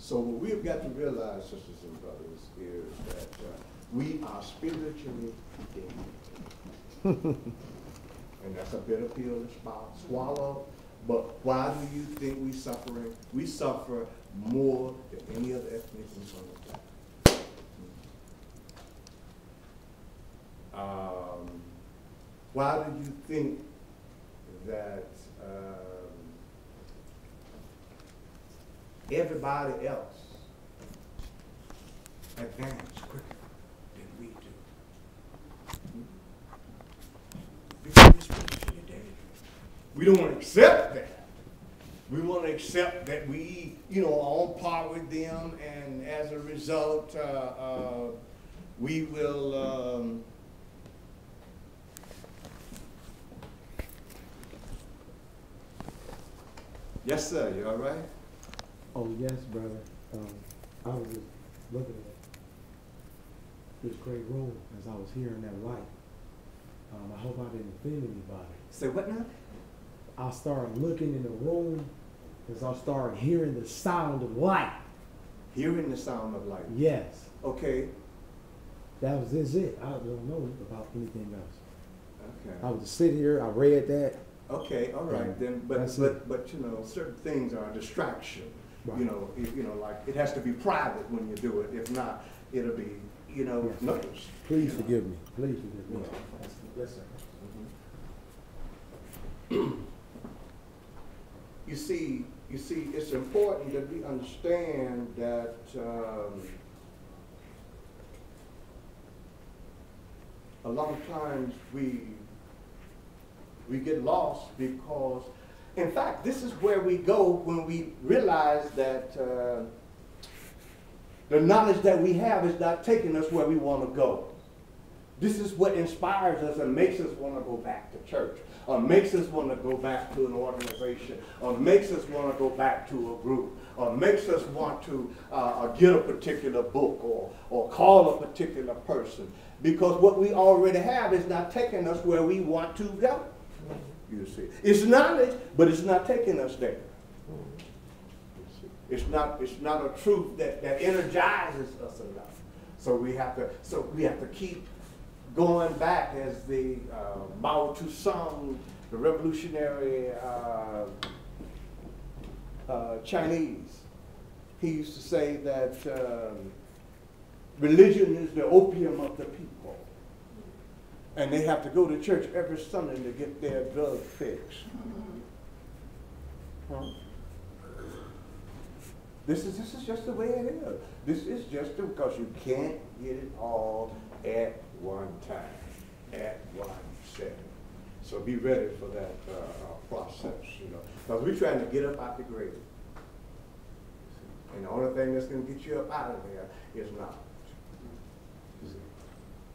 So what we've got to realize, sisters and brothers, is that we are spiritually dead. And that's a bitter pill to swallow. But why do you think we're suffering? We suffer more than any other ethnicity on the planet. Why do you think that everybody else advances quicker than we do? Because we're spiritually dead. We don't want to accept that. We want to accept that we, are on par with them, and as a result, we will. Yes, sir. You all right? Oh yes, brother. I was just looking at this great room as I was hearing that light. I hope I didn't offend anybody. Say what now? I started looking in the room as I started hearing the sound of light. Hearing the sound of light. Yes. Okay. That was just it. I don't know about anything else. Okay. I would just sit here. I read that. Okay. All right then. But certain things are a distraction. Right. Like it has to be private when you do it. If not, it'll be noticed. Please forgive me. Please forgive me. Yes, sir. Mm-hmm. You see, it's important that we understand that a lot of times we get lost because, in fact, this is where we go when we realize that the knowledge that we have is not taking us where we want to go. This is what inspires us and makes us want to go back to church, or makes us want to go back to an organization, or makes us want to go back to a group, or makes us want to get a particular book or call a particular person, because what we already have is not taking us where we want to go. You see, it's knowledge, but it's not taking us there. It's not a truth that energizes us enough. So we have to keep going back, as the Mao Tse-tung, the revolutionary Chinese, he used to say that religion is the opium of the people. And they have to go to church every Sunday to get their drug fixed. Huh? This is just the way it is. This is just because you can't get it all at one time, at one setting. So be ready for that process, because we're trying to get up out the grave. And the only thing that's going to get you up out of there is knowledge.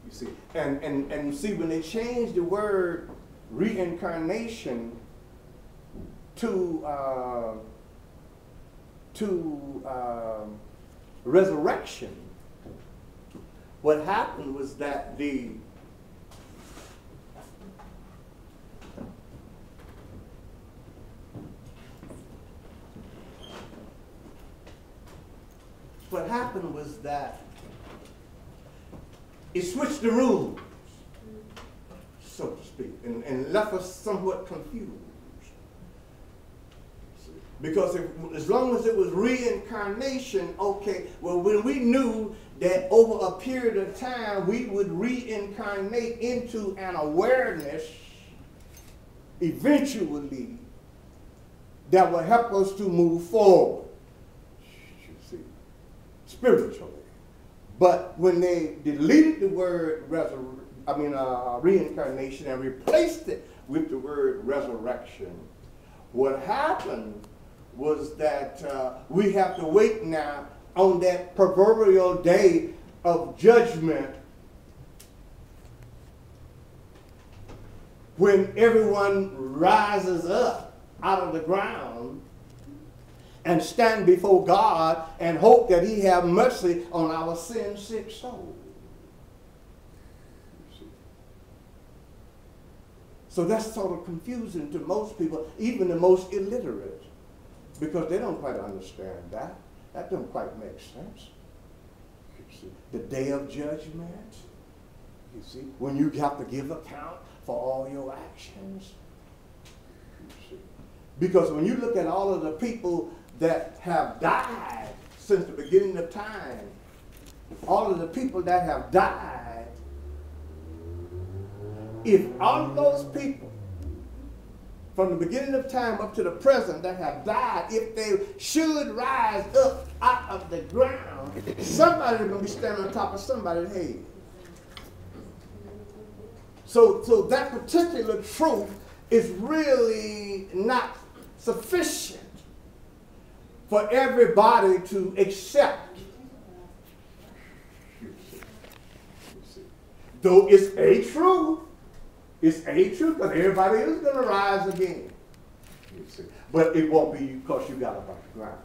You see, and see, when they changed the word reincarnation to resurrection, what happened was that it switched the rules, so to speak, and left us somewhat confused. Because as long as it was reincarnation, okay, well, when we knew that over a period of time we would reincarnate into an awareness eventually that will help us to move forward, you see, spiritually. But when they deleted the word reincarnation and replaced it with the word resurrection, what happened was that we have to wait now on that proverbial day of judgment, when everyone rises up out of the ground and stand before God and hope that he have mercy on our sin-sick soul. So that's sort of confusing to most people, even the most illiterate, because they don't quite understand that. That don't quite make sense. You see, the day of judgment, you see, when you have to give account for all your actions. You see. Because when you look at all of the people that have died since the beginning of time, all of the people that have died, if all of those people from the beginning of time up to the present that have died, if they should rise up out of the ground, somebody's going to be standing on top of somebody's head. So that particular truth is really not sufficient for everybody to accept. Though it's a truth, because everybody is going to rise again. You see. But it won't be because you got up off the ground.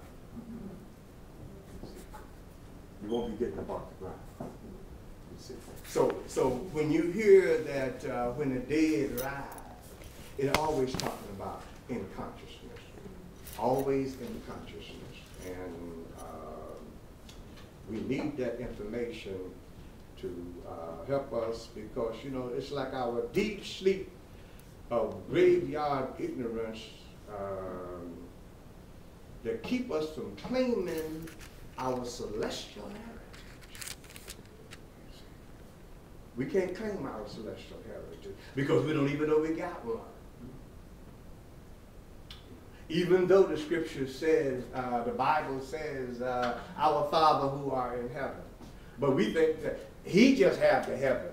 You won't be getting up off the ground. You see. So when you hear that when the dead rise, it's always talking about in consciousness. Always in consciousness. And we need that information to help us, because, you know, it's like our deep sleep of graveyard ignorance that keep us from claiming our celestial heritage. We can't claim our celestial heritage because we don't even know we got one. Even though the scripture says, the Bible says, our Father who art in heaven. But we think that he just had the heaven.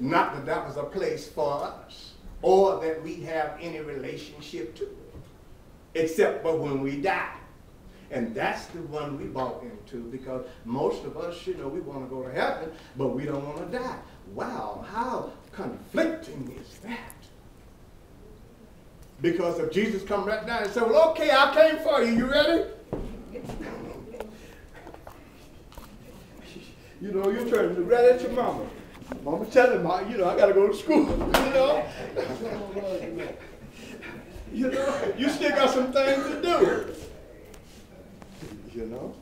Not that that was a place for us, or that we have any relationship to it, except for when we die. And that's the one we bought into, because most of us, you know, we want to go to heaven, but we don't want to die. Wow, how conflicting is that? Because if Jesus come right down and said, well, okay, I came for you. You ready? You know, you're turning to right at your mama. Mama telling him, you know, I got to go to school. You know, you still got some things to do. You know,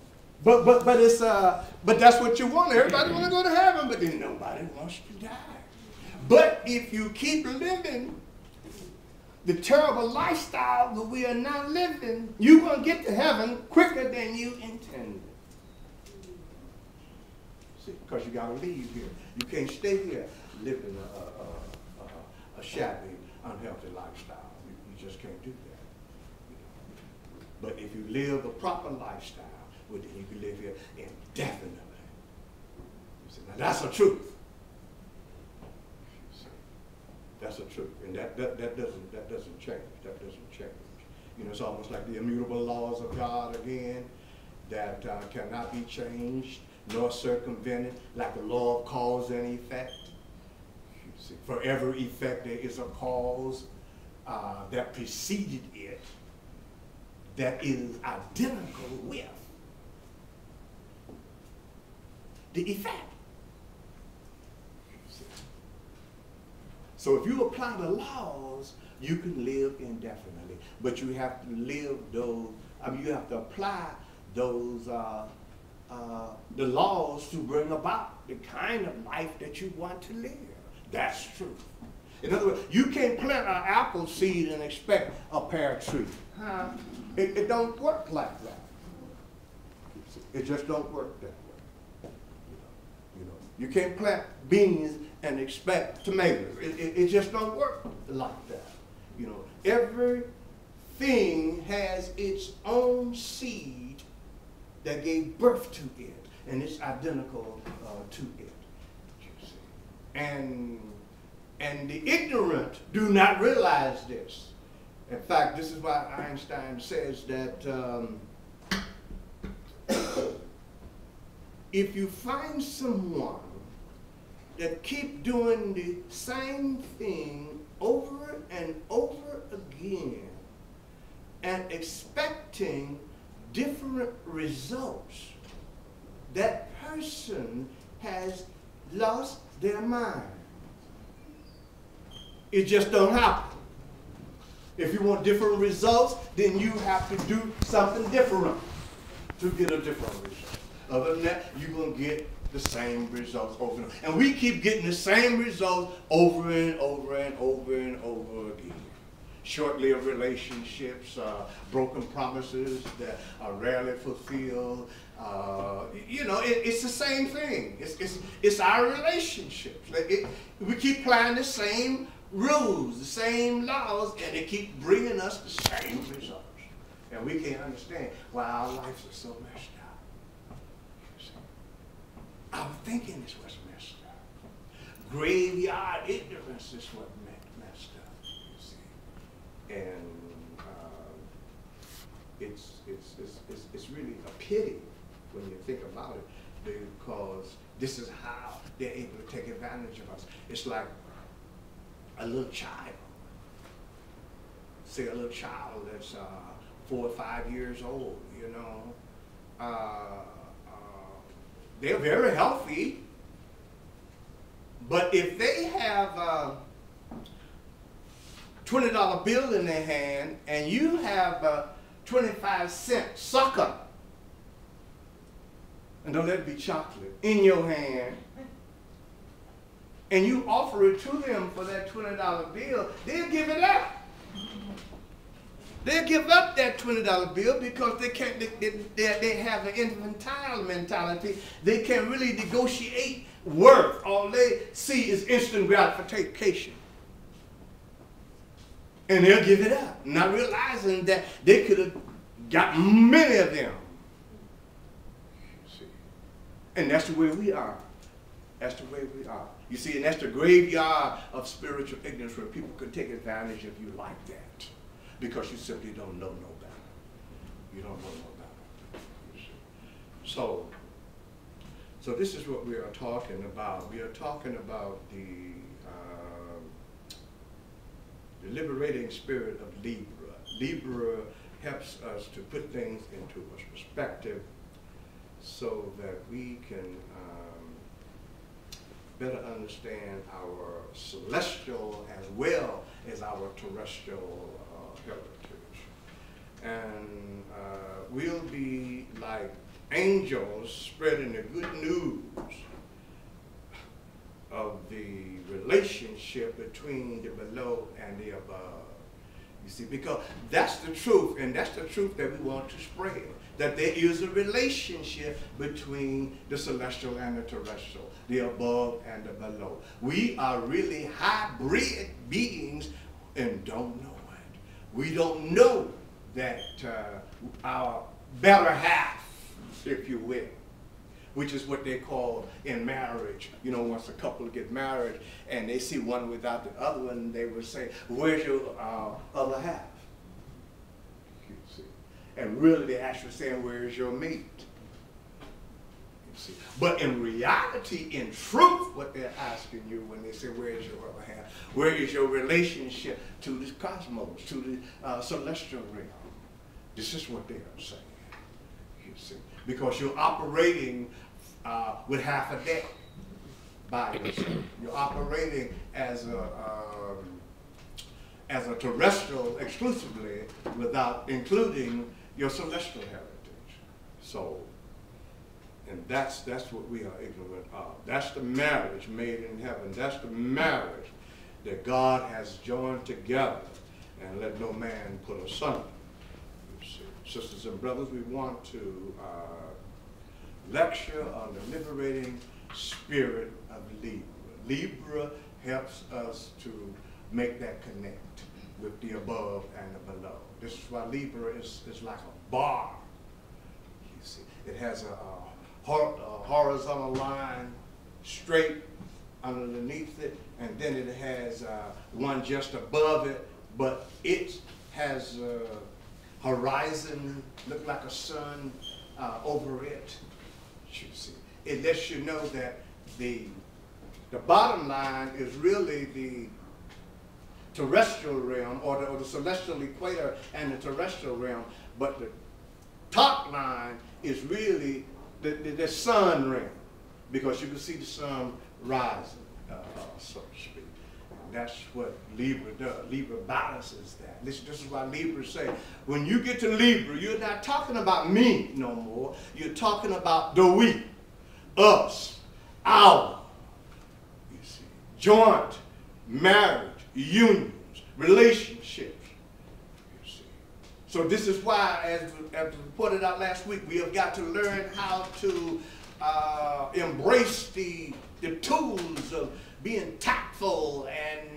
but it's but that's what you want. Everybody want to go to heaven, but then nobody wants to die. But if you keep living the terrible lifestyle that we are now living, you're going to get to heaven quicker than you intended. See, because you got to leave here. You can't stay here living a shabby, unhealthy lifestyle. You just can't do that. You know? But if you live a proper lifestyle, well, then you can live here indefinitely. You see, now that's the truth. That's the truth, and that doesn't change. That doesn't change. You know, it's almost like the immutable laws of God again, that cannot be changed nor circumvented, like the law of cause and effect. You see, for every effect there is a cause that preceded it that is identical with the effect. So if you apply the laws, you can live indefinitely. But you have to live those, you have to apply those, the laws to bring about the kind of life that you want to live. That's true. In other words, you can't plant an apple seed and expect a pear tree. It don't work like that. It just don't work that way. You know, you can't plant beans and expect tomatoes. It just don't work like that. You know, everything has its own seed that gave birth to it, and it's identical to it. You see. And the ignorant do not realize this. In fact, this is why Einstein says that if you find someone that keep doing the same thing over and over again and expecting different results, that person has lost their mind. It just don't happen. If you want different results, then you have to do something different. to get a different result. Other than that, you're going to get the same results over and over. And we keep getting the same results over and over and over and over again. Short-lived relationships, broken promises that are rarely fulfilled. You know, it's the same thing. It's our relationships. We keep applying the same rules, the same laws, and they keep bringing us the same results. And we can't understand why our lives are so messed up. Our thinking is what's messed up. Graveyard ignorance is what messed up. You see, and it's really a pity when you think about it, because this is how they're able to take advantage of us. It's like a little child. Say a little child that's 4 or 5 years old. You know. They're very healthy, but if they have a $20 bill in their hand and you have a 25-cent sucker, and don't let it be chocolate, in your hand, and you offer it to them for that $20 bill, they'll give it up. They'll give up that $20 bill because they can't. They have an infantile mentality. They can't really negotiate worth. All they see is instant gratification, and they'll give it up, not realizing that they could have got many of them. See, and that's the way we are. That's the way we are. You see, and that's the graveyard of spiritual ignorance, where people could take advantage of you like that. Because you simply don't know no better. You don't know no better. So this is what we are talking about. We are talking about the liberating spirit of Libra. Libra helps us to put things into a perspective so that we can better understand our celestial as well as our terrestrial heritage. And we'll be like angels spreading the good news of the relationship between the below and the above. You see, because that's the truth, and that's the truth that we want to spread. That there is a relationship between the celestial and the terrestrial, the above and the below. We are really hybrid beings and don't know it. We don't know that our better half, if you will, which is what they call in marriage. You know, once a couple get married and they see one without the other one, they will say, where's your other half? You see. And really they're actually saying, where's your mate? You see. But in reality, in truth, what they're asking you when they say, where's your other half? Where is your relationship to the cosmos, to the celestial realm? This is what they are saying. You see. Because you're operating with half a deck by yourself. You're operating as a terrestrial exclusively without including your celestial heritage. So, and that's what we are ignorant of. That's the marriage made in heaven. That's the marriage that God has joined together and let no man put asunder. You see. Sisters and brothers, we want to lecture on the liberating spirit of Libra. Libra helps us to make that connect with the above and the below. This is why Libra is like a bar. You see, it has a horizontal line straight underneath it, and then it has one just above it, but it has a horizon, look like a sun over it. You see, it lets you know that the bottom line is really the terrestrial realm, or the celestial equator and the terrestrial realm, but the top line is really the sun realm, because you can see the sun rising, so to speak. That's what Libra does. Libra balances that. This is why Libra say, when you get to Libra, you're not talking about me no more. You're talking about the we, us, our. You see, joint, marriage, unions, relationships. You see. So this is why, as we pointed out last week, we have got to learn how to embrace the tools of being tactful and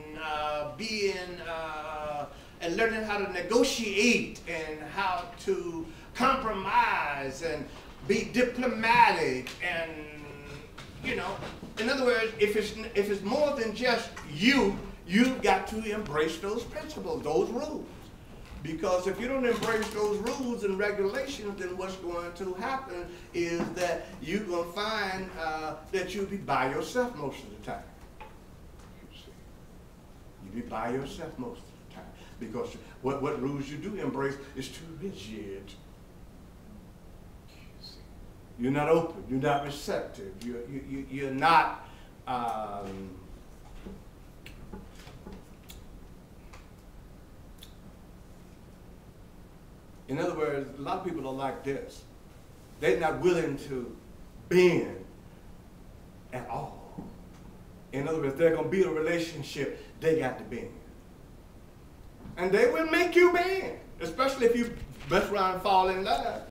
and learning how to negotiate and how to compromise and be diplomatic, and you know, in other words, if it's more than just you've got to embrace those principles, those rules. Because if you don't embrace those rules and regulations, then what's going to happen is that you're going to find that you'll be by yourself most of the time. You see, you'll be by yourself most of the time. Because what rules you do embrace is too rigid. You see, you're not open. You're not receptive. You're not. In other words, a lot of people are like this. They're not willing to bend at all. In other words, they're going to be a relationship, they got to bend. And they will make you bend, especially if you mess around and fall in love.